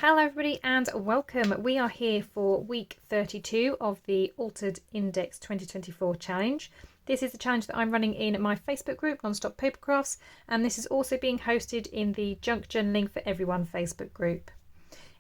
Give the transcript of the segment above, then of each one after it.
Hello everybody and welcome. We are here for week 32 of the Altered Index 2024 challenge. This is the challenge that I'm running in my Facebook group, Nonstop Papercrafts, and this is also being hosted in the Junk Journaling for Everyone Facebook group.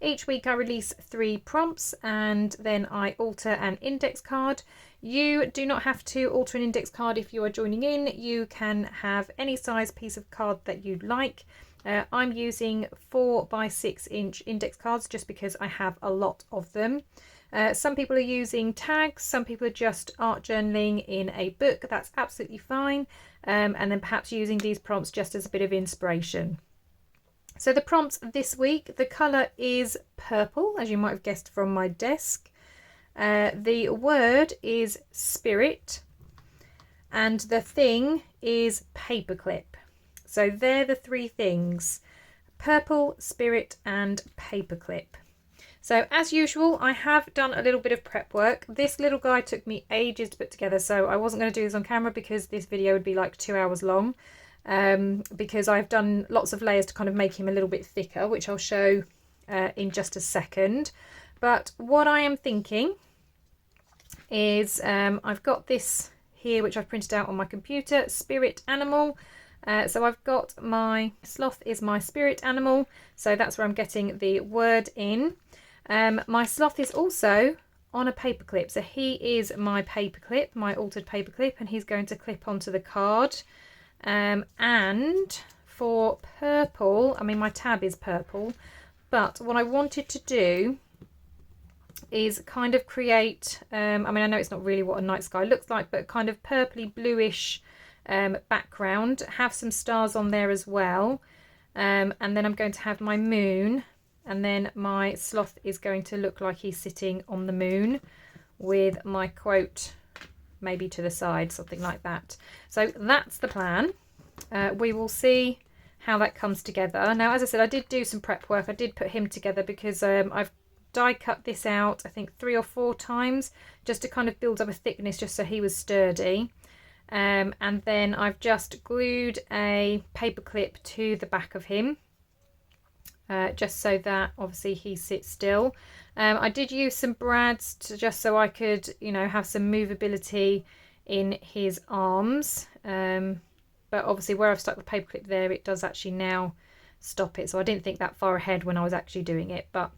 Each week I release 3 prompts and then I alter an index card. You do not have to alter an index card if you are joining in. You can have any size piece of card that you'd like. I'm using 4 by 6 inch index cards just because I have a lot of them. Some people are using tags, some people are just art journaling in a book. That's absolutely fine. And then perhaps using these prompts just as a bit of inspiration. So the prompts this week, the colour is purple, as you might have guessed from my desk. The word is spirit, and the thing is paperclip. So they're the 3 things: purple, spirit and paperclip. So as usual, I have done a little bit of prep work. This little guy took me ages to put together, so I wasn't going to do this on camera because this video would be like 2 hours long. Because I've done lots of layers to kind of make him a little bit thicker, which I'll show in just a second. But what I am thinking is I've got this here which I've printed out on my computer, spirit animal. So I've got my sloth is my spirit animal, so that's where I'm getting the word in. My sloth is also on a paperclip, so he is my paperclip, my altered paperclip, and he's going to clip onto the card. And for purple, I mean my tab is purple, but what I wanted to do is kind of create, I mean I know it's not really what a night sky looks like, but kind of purpley bluish background, have some stars on there as well, and then I'm going to have my moon, and then my sloth is going to look like he's sitting on the moon with my quote maybe to the side, something like that. So that's the plan. We will see how that comes together. Now, as I said, I did do some prep work. I did put him together because I've die cut this out I think 3 or 4 times just to kind of build up a thickness, just so he was sturdy. And then I've just glued a paper clip to the back of him, just so that obviously he sits still. I did use some brads just so I could, you know, have some movability in his arms. But obviously where I've stuck the paper clip there, it does actually now stop it. So I didn't think that far ahead when I was actually doing it. But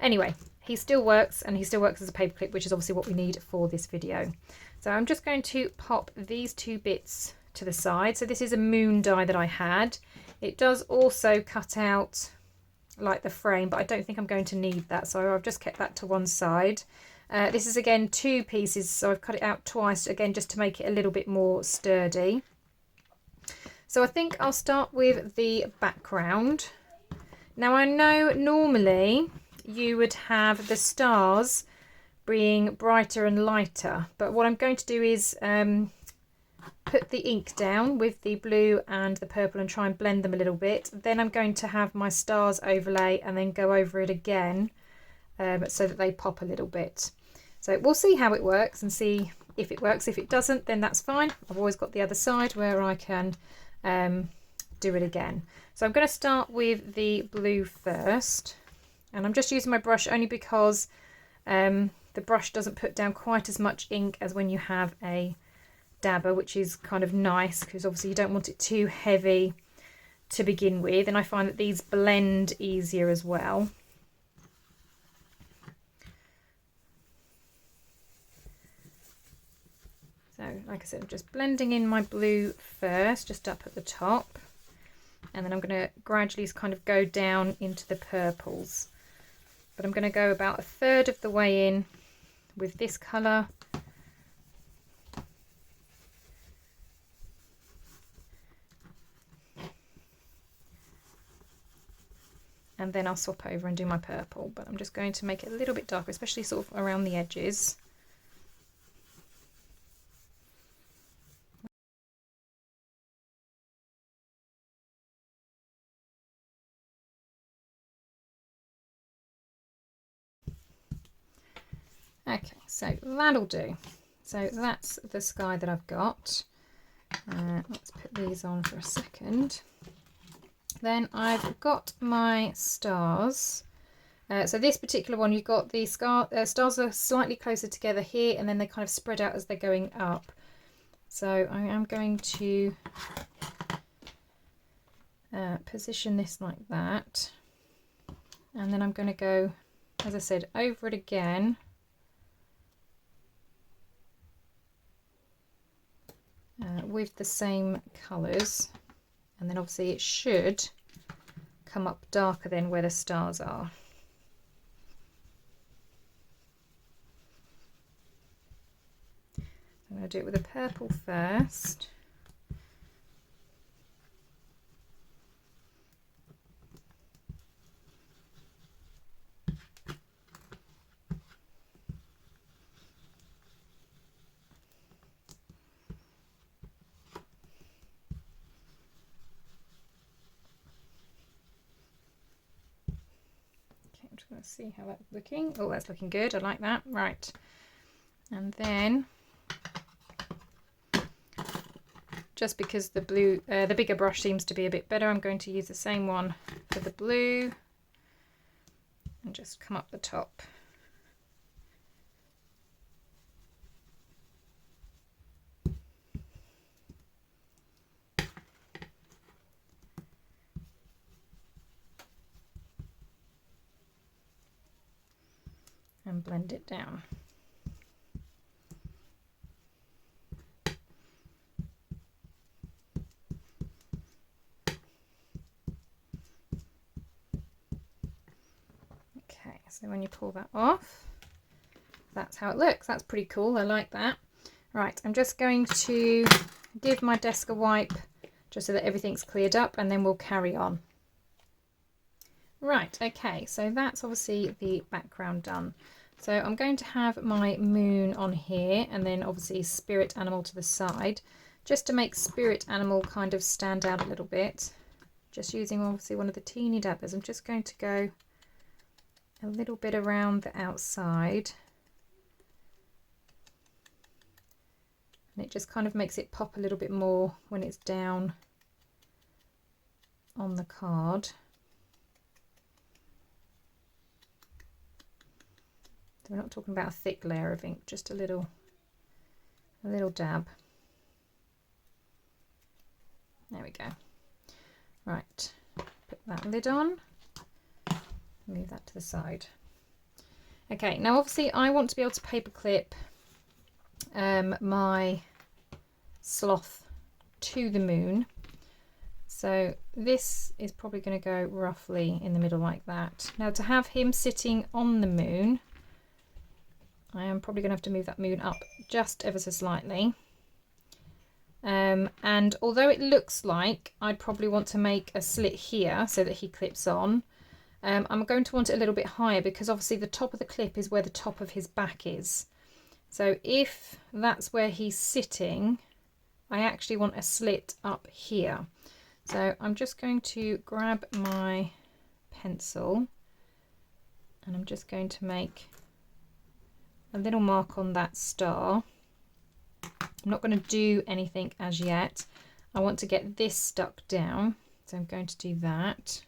anyway, he still works, and he still works as a paper clip, which is obviously what we need for this video. So I'm just going to pop these 2 bits to the side. So this is a moon die that I had. It does also cut out like the frame, but I don't think I'm going to need that, so I've just kept that to one side. This is again 2 pieces, so I've cut it out twice again just to make it a little bit more sturdy. So I think I'll start with the background. Now I know normally you would have the stars being brighter and lighter, but what I'm going to do is put the ink down with the blue and the purple and try and blend them a little bit. Then I'm going to have my stars overlay and then go over it again, so that they pop a little bit. So we'll see how it works and see if it works. If it doesn't, then that's fine. I've always got the other side where I can do it again. So I'm going to start with the blue first, and I'm just using my brush only because the brush doesn't put down quite as much ink as when you have a dabber, which is kind of nice because obviously you don't want it too heavy to begin with, and I find that these blend easier as well. So like I said, I'm just blending in my blue first, just up at the top, and then I'm going to gradually kind of go down into the purples, but I'm going to go about 1/3 of the way in with this colour. And then I'll swap over and do my purple, but I'm just going to make it a little bit darker, especially sort of around the edges. Okay, so that'll do. So that's the sky that I've got. Let's put these on for a second. Then I've got my stars, So this particular one, you've got the stars are slightly closer together here, and then they kind of spread out as they're going up. So I am going to position this like that, and then I'm going to go, as I said, over it again. With the same colours, and then obviously it should come up darker than where the stars are. I'm going to do it with a purple first. Okay, I'm just going to see how that's looking. Oh, that's looking good. I like that. Right. And then, just because the blue, the bigger brush seems to be a bit better, I'm going to use the same one for the blue and just come up the top. And blend it down. So when you pull that off, that's how it looks. That's pretty cool. I like that. Right, I'm just going to give my desk a wipe just so that everything's cleared up, and then we'll carry on. Right, okay, so that's obviously the background done. So I'm going to have my moon on here, and then obviously spirit animal to the side, just to make spirit animal kind of stand out a little bit. Just using obviously one of the teeny dabbers. I'm just going to go a little bit around the outside, and it just kind of makes it pop a little bit more when it's down on the card. So we're not talking about a thick layer of ink, just a little dab. There we go. Right, put that lid on. Move that to the side. Okay, now obviously I want to be able to paperclip my sloth to the moon. So this is probably going to go roughly in the middle like that. Now to have him sitting on the moon, I am probably going to have to move that moon up just ever so slightly. And although it looks like I'd probably want to make a slit here so that he clips on, I'm going to want it a little bit higher, because obviously the top of the clip is where the top of his back is. So if that's where he's sitting, I actually want a slit up here. So I'm just going to grab my pencil, and I'm just going to make a little mark on that star. I'm not going to do anything as yet. I want to get this stuck down, so I'm going to do that.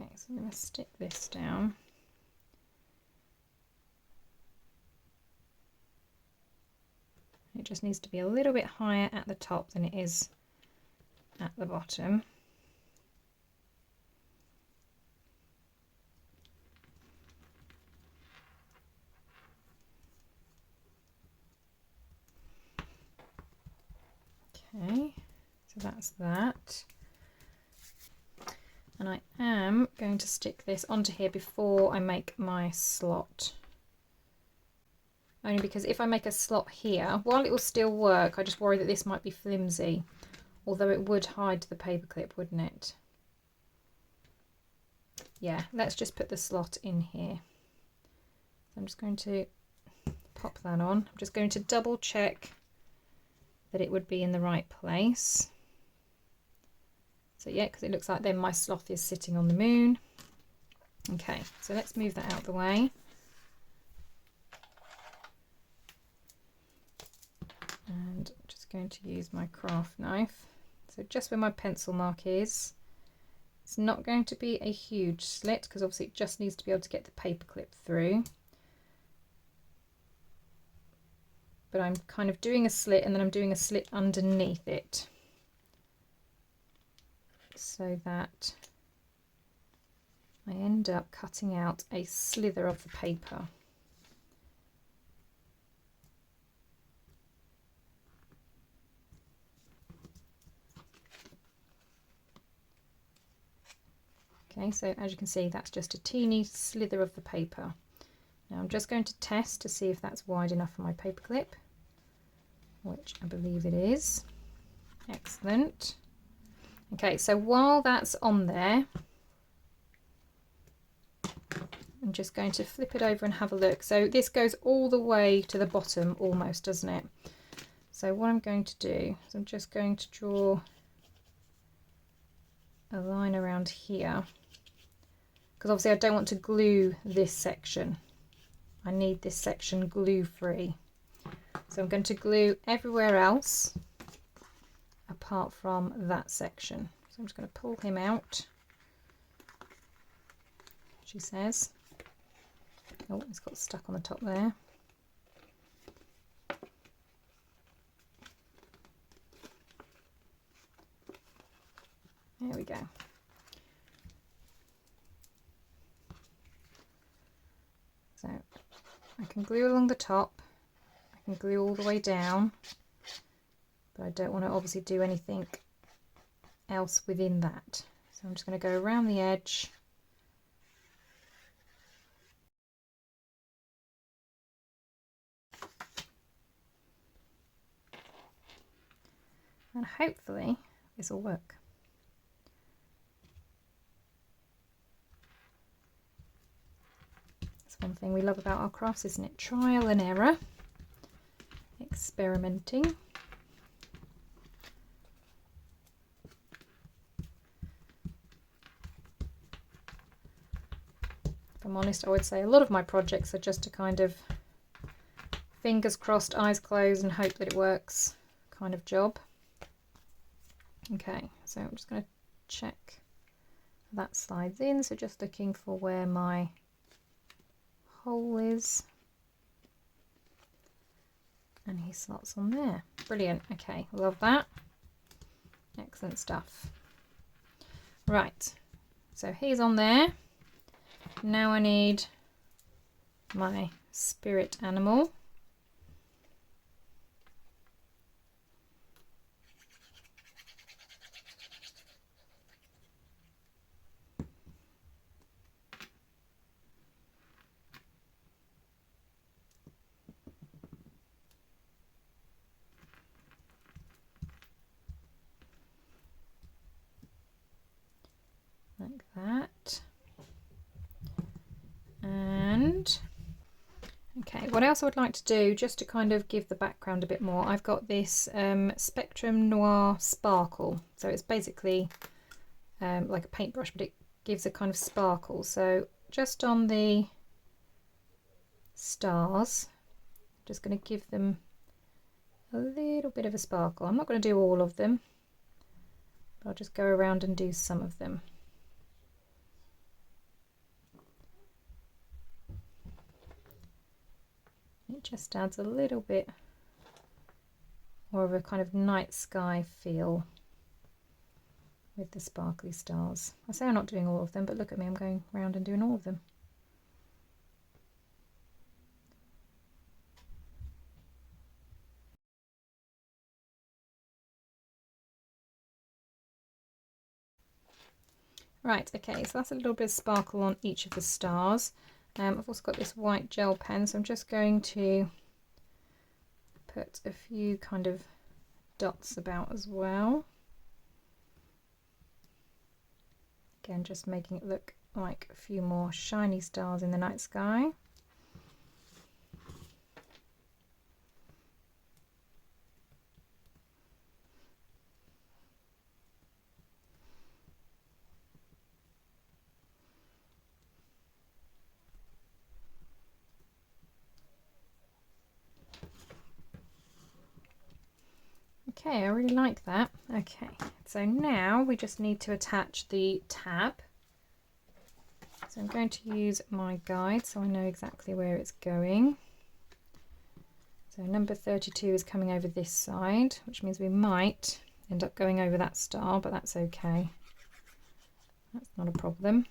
Okay, so I'm going to stick this down. It just needs to be a little bit higher at the top than it is at the bottom. Okay, so that's that. And I am going to stick this onto here before I make my slot. Only because if I make a slot here, while it will still work, I just worry that this might be flimsy. Although it would hide the paperclip, wouldn't it? yeah, let's just put the slot in here. So I'm just going to pop that on. I'm just going to double check that it would be in the right place. So yeah, because it looks like then my sloth is sitting on the moon. Okay, so let's move that out of the way. And I'm just going to use my craft knife. So just where my pencil mark is, it's not going to be a huge slit because obviously it just needs to be able to get the paper clip through. But I'm kind of doing a slit and then I'm doing a slit underneath it so that I end up cutting out a slither of the paper. Okay, so as you can see, that's just a teeny slither of the paper. Now I'm just going to test to see if that's wide enough for my paper clip, which I believe it is. Excellent. Okay, so while that's on there, I'm just going to flip it over and have a look. So this goes all the way to the bottom almost, doesn't it? So what I'm going to do is I'm just going to draw a line around here, because obviously I don't want to glue this section. I need this section glue free. So I'm going to glue everywhere else apart from that section. So I'm just going to pull him out, she says. Oh, it's got stuck on the top there. There we go. So I can glue along the top, I can glue all the way down, but I don't want to obviously do anything else within that. So I'm just going to go around the edge. And hopefully this will work. That's one thing we love about our crafts, isn't it? Trial and error, experimenting. If I'm honest, I would say a lot of my projects are just a kind of fingers crossed, eyes closed and hope that it works kind of job. Okay, so I'm just going to check that slides in, so just looking for where my hole is, and he slots on there. Brilliant. Okay, love that. Excellent stuff. Right, so he's on there. Now I need my spirit animal. Like that. And okay, what else I would like to do, just to kind of give the background a bit more, I've got this Spectrum Noir Sparkle. So it's basically like a paintbrush, but it gives a kind of sparkle. So just on the stars, I'm just going to give them a little bit of a sparkle. I'm not going to do all of them, but I'll just go around and do some of them. It just adds a little bit more of a kind of night sky feel with the sparkly stars. I say I'm not doing all of them, but look at me, I'm going around and doing all of them. Right, okay, so that's a little bit of sparkle on each of the stars. I've also got this white gel pen, so I'm just going to put a few kind of dots about as well. Again, just making it look like a few more shiny stars in the night sky. Okay, I really like that. Okay, so now we just need to attach the tab. So I'm going to use my guide so I know exactly where it's going. So number 32 is coming over this side, which means we might end up going over that star, but that's okay. That's not a problem.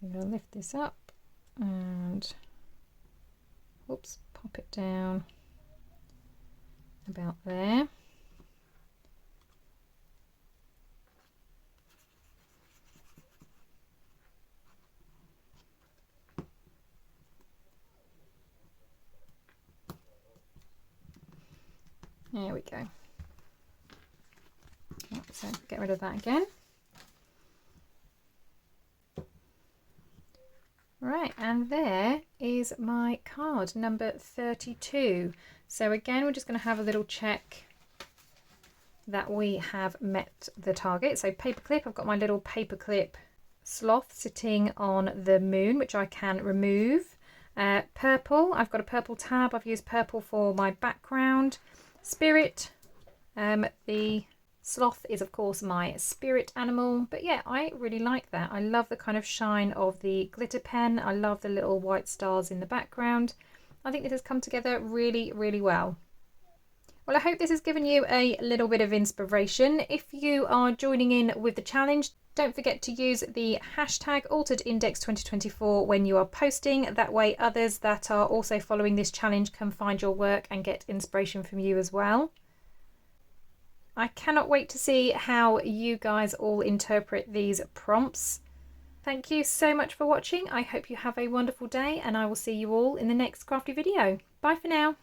I'm going to lift this up and, oops, pop it down about there. There we go. So get rid of that again. Right, and there is my card, number 32. So again, we're just going to have a little check that we have met the target. So paperclip, I've got my little paperclip sloth sitting on the moon, which I can remove. Purple, I've got a purple tab. I've used purple for my background. Spirit, the sloth is of course my spirit animal, but yeah, I really like that. I love the kind of shine of the glitter pen. I love the little white stars in the background. I think this has come together really, really well. Well, I hope this has given you a little bit of inspiration. If you are joining in with the challenge, don't forget to use the hashtag AlteredIndex2024 when you are posting. That way others that are also following this challenge can find your work and get inspiration from you as well. I cannot wait to see how you guys all interpret these prompts. Thank you so much for watching. I hope you have a wonderful day and I will see you all in the next crafty video. Bye for now.